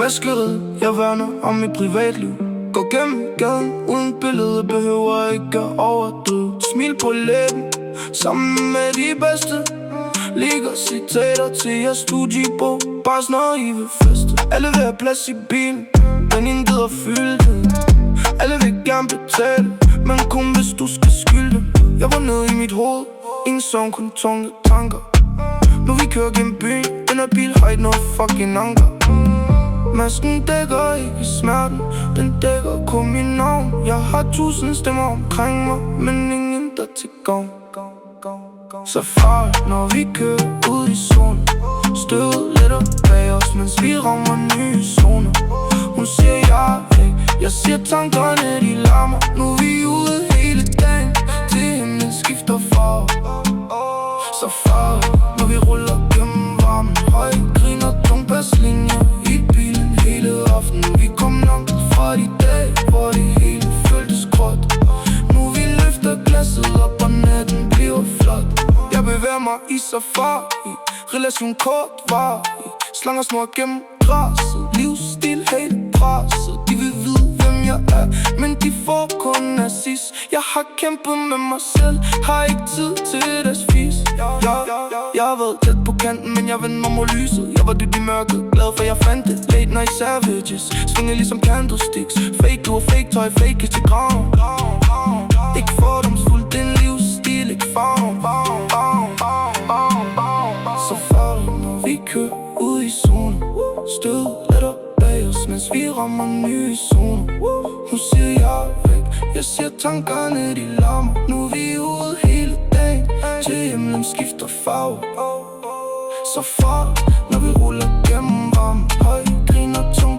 Maskeret, jeg værner om mit privatliv. Går gennem gaden uden billede, behøver ikke at overdrive. Smil på læben, sammen med de bedste. Ligger citater til jeres studiebog. Bare når I vil feste. Alle vil have plads i bilen, men ingen gider fylde det. Alle vil gerne betale, men kun hvis du skal skylde. Jeg var nede i mit hoved, ingen søvn, kun tunge tanker. Nu vi kører gennem byen, den er bil har ikke noget fucking anker. Masken dækker ikke smerten, den dækker kun min navn. Jeg har 1000 stemmer omkring mig, men ingen der til gavn. Så farligt, når vi kører ud i zonen. Støvet letter bag os, mens vi rammer nye zoner. Hun siger jeg er væk, jeg siger tankerne de larmer. Nu er vi ude hele dagen, til himlen skifter farve. Så farligt, når vi ruller gennem varmen. Høj griner, tung baslinjer i bilen hele aftenen. Vi kom langt fra de dage, hvor det hele føltes gråt. Nu vi løfter glasset op, og natten bliver flot. Jeg bevæger mig i safari, relation kort var i. Slanger snor gennem græsset, livsstil helt presset. De vil vide hvem jeg er, men de får kun assis. Jeg har kæmpet med mig selv, har ikke tid til deres fis. Jeg har været tæt på kanten, men jeg vendte mig mod lyset. Jeg var dybt i mørket, glad for jeg fandt det. Late night savages, svinger ligesom candlesticks. Fake du og fake tøj, fake til graven. Ikke fordomsfuldt, det er en livsstil, ikke farven. Så farligt, når vi kører ud i zonen. Stød letter bag os, mens vi rammer nye zoner. Hun siger jeg er væk, jeg siger tankerne de larmer. Nu er vi ude hele dagen, til himlen skifter farve. Så farligt, når vi ruller gennem varmen. Høj griner, tung